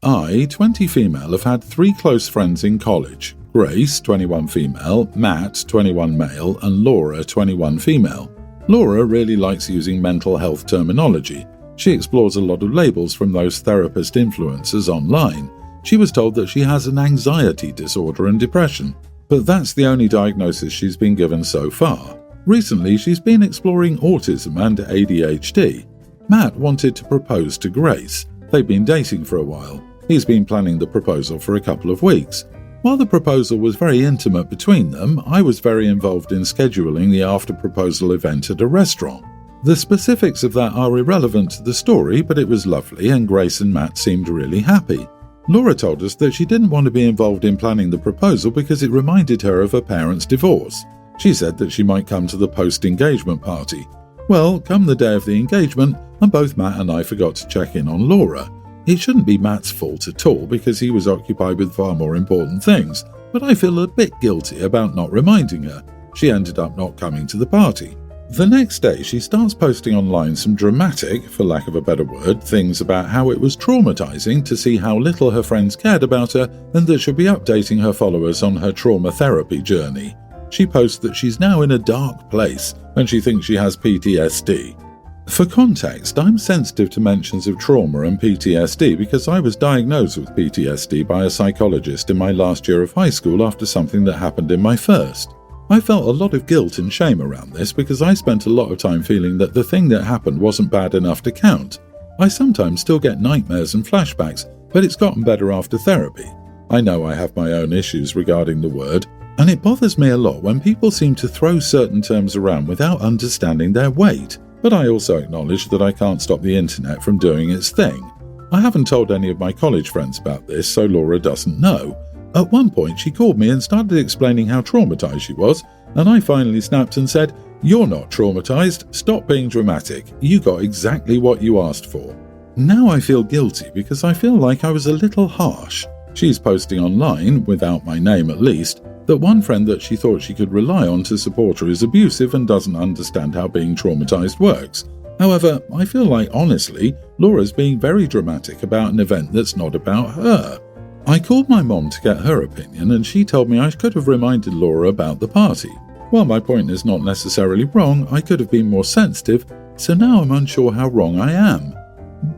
I, 20 female, have had 3 close friends in college. Grace, 21 female, Matt, 21 male, and Laura, 21 female. Laura really likes using mental health terminology. She explores a lot of labels from those therapist influencers online. She was told that she has an anxiety disorder and depression, but that's the only diagnosis she's been given so far. Recently, she's been exploring autism and ADHD. Matt wanted to propose to Grace. They've been dating for a while. He's been planning the proposal for a couple of weeks. While the proposal was very intimate between them, I was very involved in scheduling the after-proposal event at a restaurant. The specifics of that are irrelevant to the story, but it was lovely and Grace and Matt seemed really happy. Laura told us that she didn't want to be involved in planning the proposal because it reminded her of her parents' divorce. She said that she might come to the post-engagement party. Well, come the day of the engagement, and both Matt and I forgot to check in on Laura. It shouldn't be Matt's fault at all because he was occupied with far more important things, but I feel a bit guilty about not reminding her. She ended up not coming to the party. The next day, she starts posting online some dramatic, for lack of a better word, things about how it was traumatizing to see how little her friends cared about her and that she'll be updating her followers on her trauma therapy journey. She posts that she's now in a dark place and she thinks she has PTSD. For context, I'm sensitive to mentions of trauma and PTSD because I was diagnosed with PTSD by a psychologist in my last year of high school after something that happened in my first. I felt a lot of guilt and shame around this because I spent a lot of time feeling that the thing that happened wasn't bad enough to count. I sometimes still get nightmares and flashbacks, but it's gotten better after therapy. I know I have my own issues regarding the word, and it bothers me a lot when people seem to throw certain terms around without understanding their weight. But I also acknowledge that I can't stop the internet from doing its thing. I haven't told any of my college friends about this, so Laura doesn't know. At one point, she called me and started explaining how traumatized she was, and I finally snapped and said, "You're not traumatized, stop being dramatic, you got exactly what you asked for." Now I feel guilty because I feel like I was a little harsh. She's posting online, without my name at least, that one friend that she thought she could rely on to support her is abusive and doesn't understand how being traumatized works. However, I feel like, honestly, Laura's being very dramatic about an event that's not about her. I called my mom to get her opinion and she told me I could have reminded Laura about the party. While my point is not necessarily wrong, I could have been more sensitive, so now I'm unsure how wrong I am.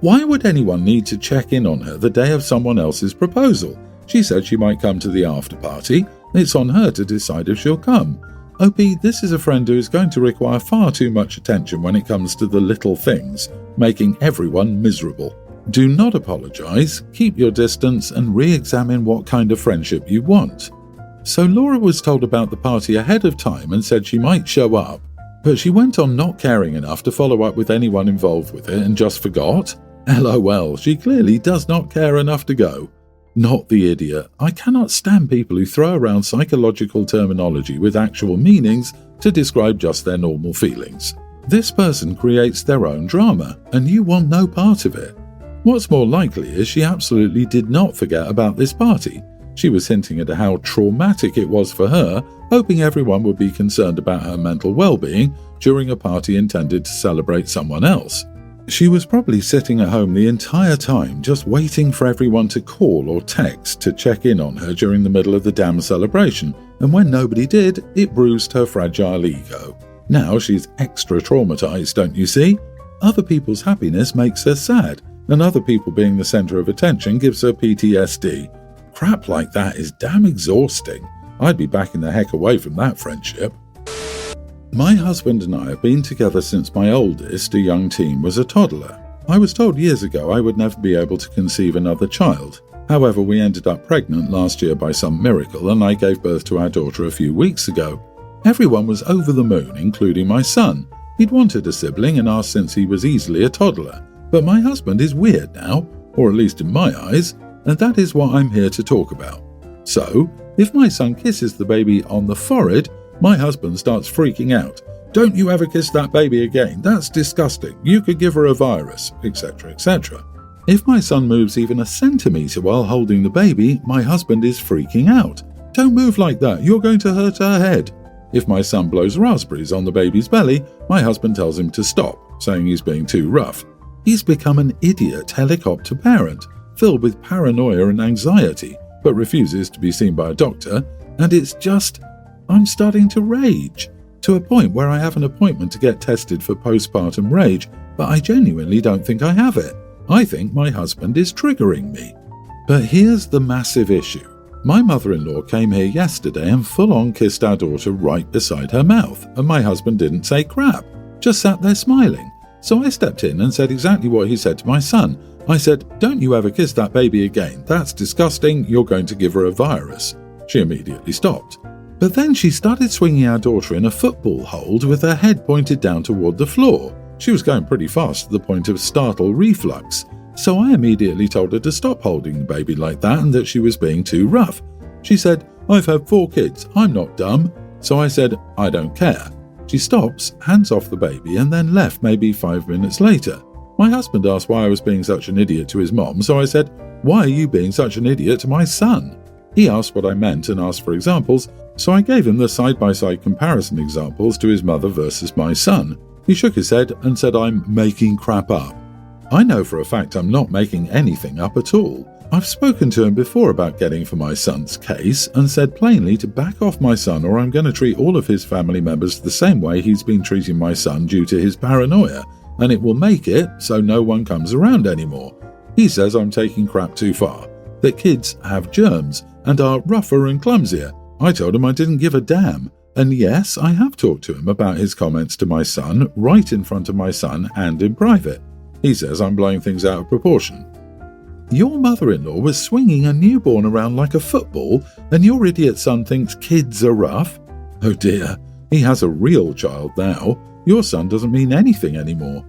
Why would anyone need to check in on her the day of someone else's proposal? She said she might come to the after party. It's on her to decide if she'll come. OP, this is a friend who is going to require far too much attention when it comes to the little things, making everyone miserable. Do not apologize, keep your distance, and re-examine what kind of friendship you want. So Laura was told about the party ahead of time and said she might show up, but she went on not caring enough to follow up with anyone involved with it and just forgot? LOL, she clearly does not care enough to go. Not the idiot. I cannot stand people who throw around psychological terminology with actual meanings to describe just their normal feelings. This person creates their own drama, and you want no part of it. What's more likely is she absolutely did not forget about this party. She was hinting at how traumatic it was for her, hoping everyone would be concerned about her mental well-being during a party intended to celebrate someone else. She was probably sitting at home the entire time just waiting for everyone to call or text to check in on her during the middle of the damn celebration, and when nobody did, it bruised her fragile ego. Now she's extra traumatized, don't you see? Other people's happiness makes her sad, and other people being the center of attention gives her PTSD. Crap like that is damn exhausting. I'd be backing the heck away from that friendship. My husband and I have been together since my oldest, a young teen, was a toddler. I was told years ago I would never be able to conceive another child. However, we ended up pregnant last year by some miracle, and I gave birth to our daughter a few weeks ago. Everyone was over the moon, including my son. He'd wanted a sibling and asked since he was easily a toddler. But my husband is weird now, or at least in my eyes, and that is what I'm here to talk about. So, if my son kisses the baby on the forehead, my husband starts freaking out. "Don't you ever kiss that baby again, that's disgusting, you could give her a virus," etc., etc. If my son moves even a centimetre while holding the baby, my husband is freaking out. "Don't move like that, you're going to hurt her head." If my son blows raspberries on the baby's belly, my husband tells him to stop, saying he's being too rough. He's become an idiot helicopter parent. filled with paranoia and anxiety, but refuses to be seen by a doctor, and I'm starting to rage, to a point where I have an appointment to get tested for postpartum rage, but I genuinely don't think I have it. I think my husband is triggering me. But here's the massive issue. My mother-in-law came here yesterday and full-on kissed our daughter right beside her mouth, and my husband didn't say crap, just sat there smiling. So I stepped in and said exactly what he said to my son. I said, "Don't you ever kiss that baby again. That's disgusting. You're going to give her a virus." She immediately stopped. But then she started swinging our daughter in a football hold with her head pointed down toward the floor. She was going pretty fast to the point of startle reflux. So I immediately told her to stop holding the baby like that and that she was being too rough. She said, "I've had 4 kids. I'm not dumb." So I said, "I don't care." She stops, hands off the baby, and then left maybe 5 minutes later. My husband asked why I was being such an idiot to his mom, so I said, "Why are you being such an idiot to my son?" He asked what I meant and asked for examples, so I gave him the side-by-side comparison examples to his mother versus my son. He shook his head and said I'm making crap up. I know for a fact I'm not making anything up at all. I've spoken to him before about getting for my son's case and said plainly to back off my son or I'm going to treat all of his family members the same way he's been treating my son due to his paranoia, and it will make it so no one comes around anymore. He says I'm taking crap too far, that kids have germs and are rougher and clumsier. I told him I didn't give a damn. And yes, I have talked to him about his comments to my son, right in front of my son and in private. He says I'm blowing things out of proportion. Your mother-in-law was swinging a newborn around like a football, and your idiot son thinks kids are rough? Oh dear, he has a real child now. Your son doesn't mean anything anymore.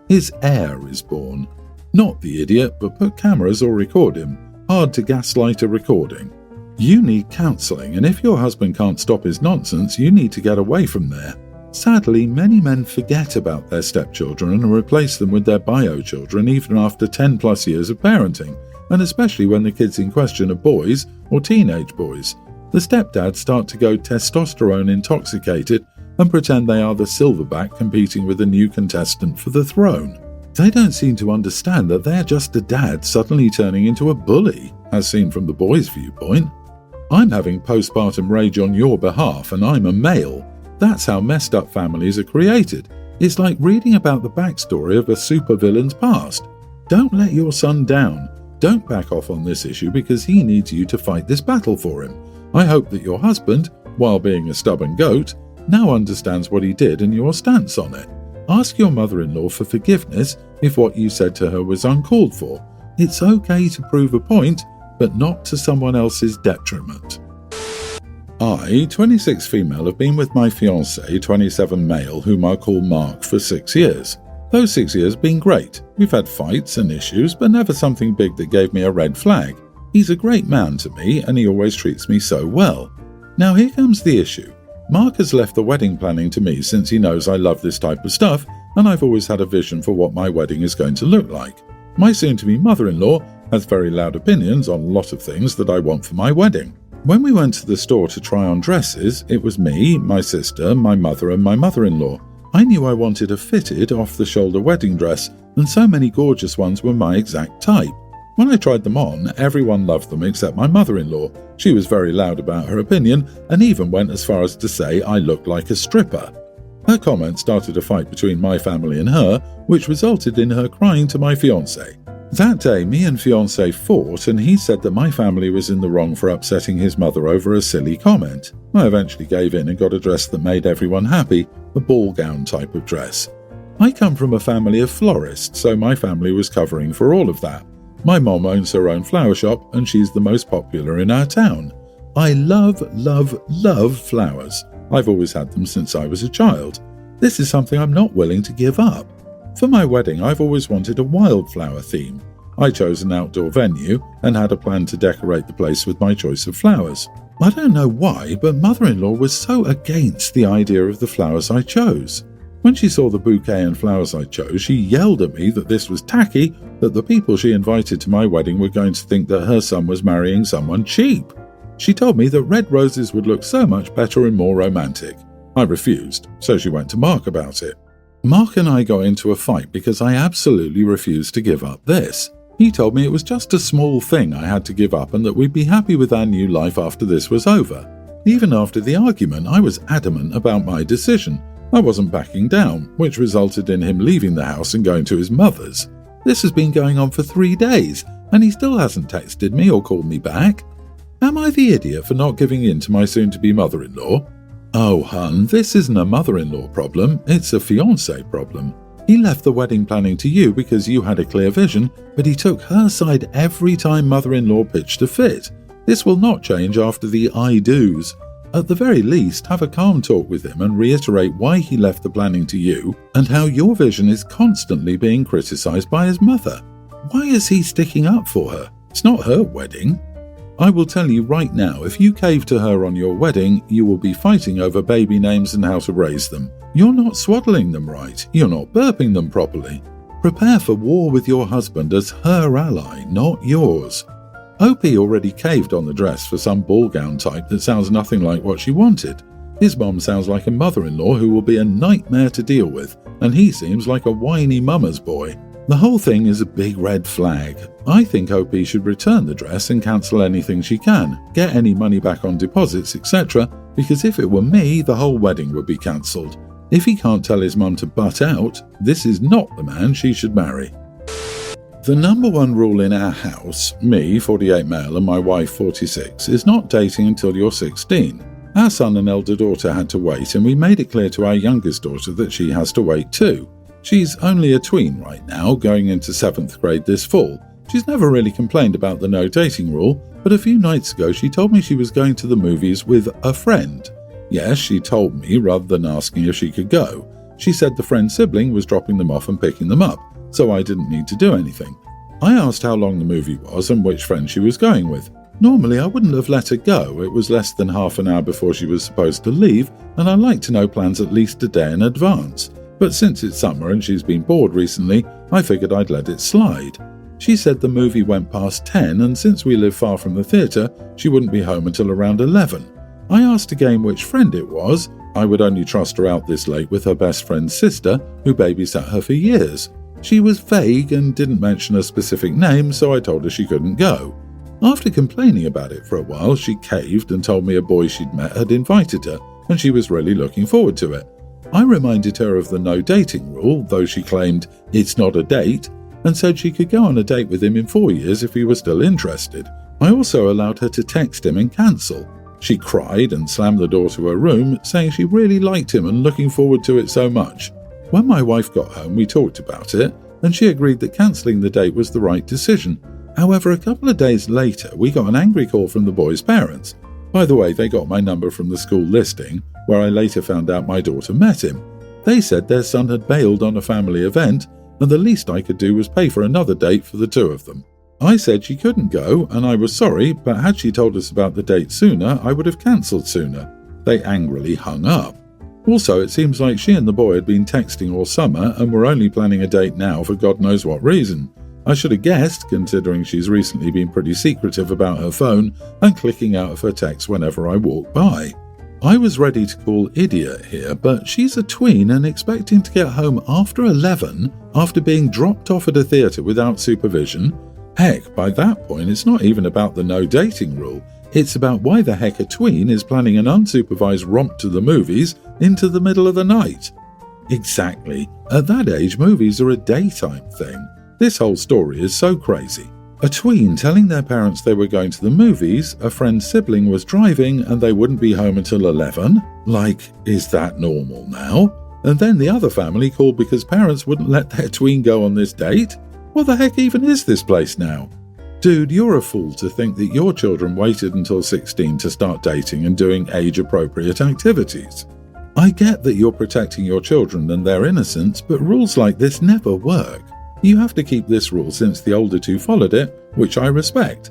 His heir is born. Not the idiot, but put cameras or record him. Hard to gaslight a recording. You need counselling, and if your husband can't stop his nonsense, you need to get away from there. Sadly, many men forget about their stepchildren and replace them with their bio-children even after 10 plus years of parenting, and especially when the kids in question are boys or teenage boys. The stepdads start to go testosterone intoxicated and pretend they are the silverback competing with a new contestant for the throne. They don't seem to understand that they're just a dad suddenly turning into a bully, as seen from the boy's viewpoint. I'm having postpartum rage on your behalf and I'm a male. That's how messed up families are created. It's like reading about the backstory of a supervillain's past. Don't let your son down. Don't back off on this issue because he needs you to fight this battle for him. I hope that your husband, while being a stubborn goat, now understands what he did and your stance on it. Ask your mother-in-law for forgiveness if what you said to her was uncalled for. It's okay to prove a point, but not to someone else's detriment. I, 26 female, have been with my fiancé, 27 male, whom I call Mark, for 6 years. Those 6 years have been great. We've had fights and issues, but never something big that gave me a red flag. He's a great man to me, and he always treats me so well. Now here comes the issue. Mark has left the wedding planning to me since he knows I love this type of stuff, and I've always had a vision for what my wedding is going to look like. My soon-to-be mother-in-law has very loud opinions on a lot of things that I want for my wedding. When we went to the store to try on dresses, it was me, my sister, my mother and my mother-in-law. I knew I wanted a fitted, off-the-shoulder wedding dress, and so many gorgeous ones were my exact type. When I tried them on, everyone loved them except my mother-in-law. She was very loud about her opinion, and even went as far as to say I looked like a stripper. Her comment started a fight between my family and her, which resulted in her crying to my fiancé. That day, me and fiancé fought, and he said that my family was in the wrong for upsetting his mother over a silly comment. I eventually gave in and got a dress that made everyone happy, a ball gown type of dress. I come from a family of florists, so my family was covering for all of that. My mom owns her own flower shop, and she's the most popular in our town. I love, love, love flowers. I've always had them since I was a child. This is something I'm not willing to give up. For my wedding, I've always wanted a wildflower theme. I chose an outdoor venue and had a plan to decorate the place with my choice of flowers. I don't know why, but mother-in-law was so against the idea of the flowers I chose. When she saw the bouquet and flowers I chose, she yelled at me that this was tacky, that the people she invited to my wedding were going to think that her son was marrying someone cheap. She told me that red roses would look so much better and more romantic. I refused, so she went to Mark about it. Mark and I got into a fight because I absolutely refused to give up this. He told me it was just a small thing I had to give up and that we'd be happy with our new life after this was over. Even after the argument, I was adamant about my decision. I wasn't backing down, which resulted in him leaving the house and going to his mother's. This has been going on for 3 days, and he still hasn't texted me or called me back. Am I the idiot for not giving in to my soon-to-be mother-in-law? Oh, hun, this isn't a mother-in-law problem, it's a fiancé problem. He left the wedding planning to you because you had a clear vision, but he took her side every time mother-in-law pitched a fit. This will not change after the I do's. At the very least, have a calm talk with him and reiterate why he left the planning to you and how your vision is constantly being criticised by his mother. Why is he sticking up for her? It's not her wedding. I will tell you right now, if you cave to her on your wedding, you will be fighting over baby names and how to raise them. You're not swaddling them right. You're not burping them properly. Prepare for war with your husband as her ally, not yours. OP already caved on the dress for some ball gown type that sounds nothing like what she wanted. His mom sounds like a mother-in-law who will be a nightmare to deal with, and he seems like a whiny mama's boy. The whole thing is a big red flag. I think OP should return the dress and cancel anything she can, get any money back on deposits, etc., because if it were me, the whole wedding would be cancelled. If he can't tell his mum to butt out, this is not the man she should marry. The number one rule in our house, me, 48 male, and my wife, 46, is not dating until you're 16. Our son and elder daughter had to wait, and we made it clear to our youngest daughter that she has to wait too. She's only a tween right now, going into 7th grade this fall. She's never really complained about the no dating rule, but a few nights ago she told me she was going to the movies with a friend. Yes, she told me rather than asking if she could go. She said the friend's sibling was dropping them off and picking them up, so I didn't need to do anything. I asked how long the movie was and which friend she was going with. Normally I wouldn't have let her go, it was less than half an hour before she was supposed to leave, and I like to know plans at least a day in advance. But since it's summer and she's been bored recently, I figured I'd let it slide. She said the movie went past 10, and since we live far from the theatre, she wouldn't be home until around 11. I asked again which friend it was. I would only trust her out this late with her best friend's sister, who babysat her for years. She was vague and didn't mention a specific name, so I told her she couldn't go. After complaining about it for a while, she caved and told me a boy she'd met had invited her, and she was really looking forward to it. I reminded her of the no dating rule, though she claimed it's not a date, and said she could go on a date with him in 4 years if he was still interested. I also allowed her to text him and cancel. She cried and slammed the door to her room, saying she really liked him and looking forward to it so much. When my wife got home, we talked about it, and she agreed that cancelling the date was the right decision. However, a couple of days later, we got an angry call from the boy's parents. By the way, they got my number from the school listing, where I later found out my daughter met him. They said their son had bailed on a family event, and the least I could do was pay for another date for the two of them. I said she couldn't go, and I was sorry, but had she told us about the date sooner, I would have cancelled sooner. They angrily hung up. Also, it seems like she and the boy had been texting all summer and were only planning a date now for God knows what reason. I should have guessed, considering she's recently been pretty secretive about her phone and clicking out of her texts whenever I walk by. I was ready to call idiot here, but she's a tween and expecting to get home after 11 after being dropped off at a theatre without supervision. Heck, by that point it's not even about the no dating rule, it's about why the heck a tween is planning an unsupervised romp to the movies into the middle of the night. Exactly, at that age movies are a daytime thing. This whole story is so crazy. A tween telling their parents they were going to the movies, a friend's sibling was driving and they wouldn't be home until 11? Like, is that normal now? And then the other family called because parents wouldn't let their tween go on this date? What the heck even is this place now? Dude, you're a fool to think that your children waited until 16 to start dating and doing age-appropriate activities. I get that you're protecting your children and their innocence, but rules like this never work. You have to keep this rule since the older two followed it, which I respect.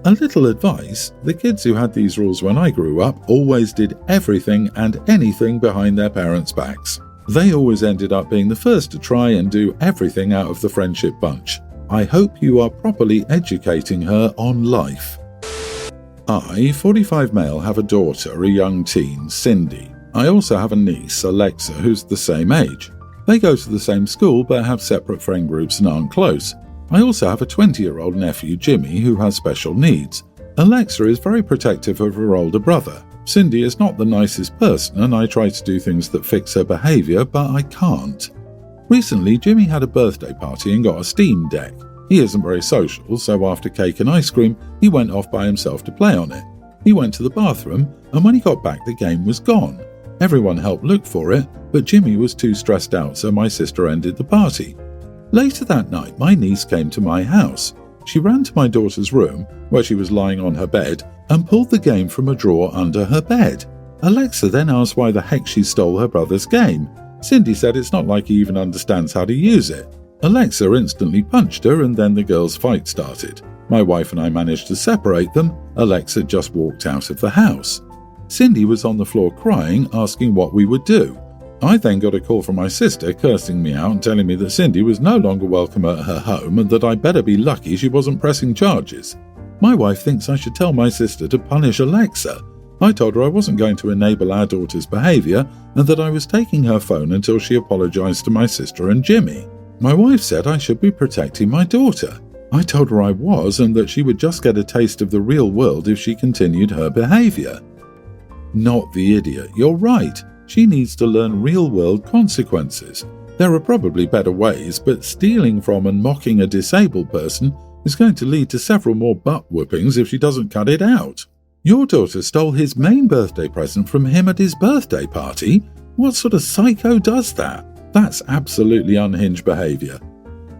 A little advice, the kids who had these rules when I grew up always did everything and anything behind their parents' backs. They always ended up being the first to try and do everything out of the friendship bunch. I hope you are properly educating her on life. I, 45 male, have a daughter, a young teen, Cindy. I also have a niece, Alexa, who's the same age. They go to the same school but have separate friend groups and aren't close. I also have a 20-year-old nephew, Jimmy, who has special needs. Alexa is very protective of her older brother. Cindy is not the nicest person and I try to do things that fix her behaviour, but I can't. Recently, Jimmy had a birthday party and got a Steam Deck. He isn't very social, so after cake and ice cream, he went off by himself to play on it. He went to the bathroom, and when he got back the game was gone. Everyone helped look for it, but Jimmy was too stressed out, so my sister ended the party. Later that night, my niece came to my house. She ran to my daughter's room, where she was lying on her bed, and pulled the game from a drawer under her bed. Alexa then asked why the heck she stole her brother's game. Cindy said it's not like he even understands how to use it. Alexa instantly punched her and then the girls' fight started. My wife and I managed to separate them. Alexa just walked out of the house. Cindy was on the floor crying, asking what we would do. I then got a call from my sister cursing me out and telling me that Cindy was no longer welcome at her home and that I better be lucky she wasn't pressing charges. My wife thinks I should tell my sister to punish Alexa. I told her I wasn't going to enable our daughter's behaviour and that I was taking her phone until she apologised to my sister and Jimmy. My wife said I should be protecting my daughter. I told her I was and that she would just get a taste of the real world if she continued her behaviour. Not the idiot, you're right. She needs to learn real-world consequences. There are probably better ways, but stealing from and mocking a disabled person is going to lead to several more butt-whoopings if she doesn't cut it out. Your daughter stole his main birthday present from him at his birthday party? What sort of psycho does that? That's absolutely unhinged behaviour.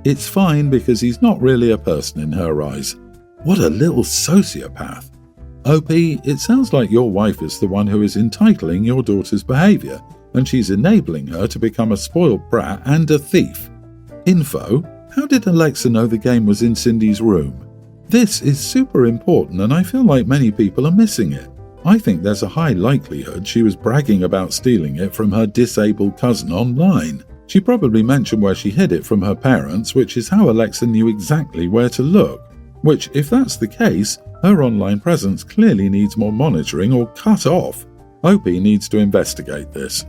It's fine because he's not really a person in her eyes. What a little sociopath. OP, it sounds like your wife is the one who is entitling your daughter's behaviour, and she's enabling her to become a spoiled brat and a thief. Info: how did Alexa know the game was in Cindy's room? This is super important and I feel like many people are missing it. I think there's a high likelihood she was bragging about stealing it from her disabled cousin online. She probably mentioned where she hid it from her parents, which is how Alexa knew exactly where to look. Which, if that's the case, her online presence clearly needs more monitoring or cut off. OP needs to investigate this.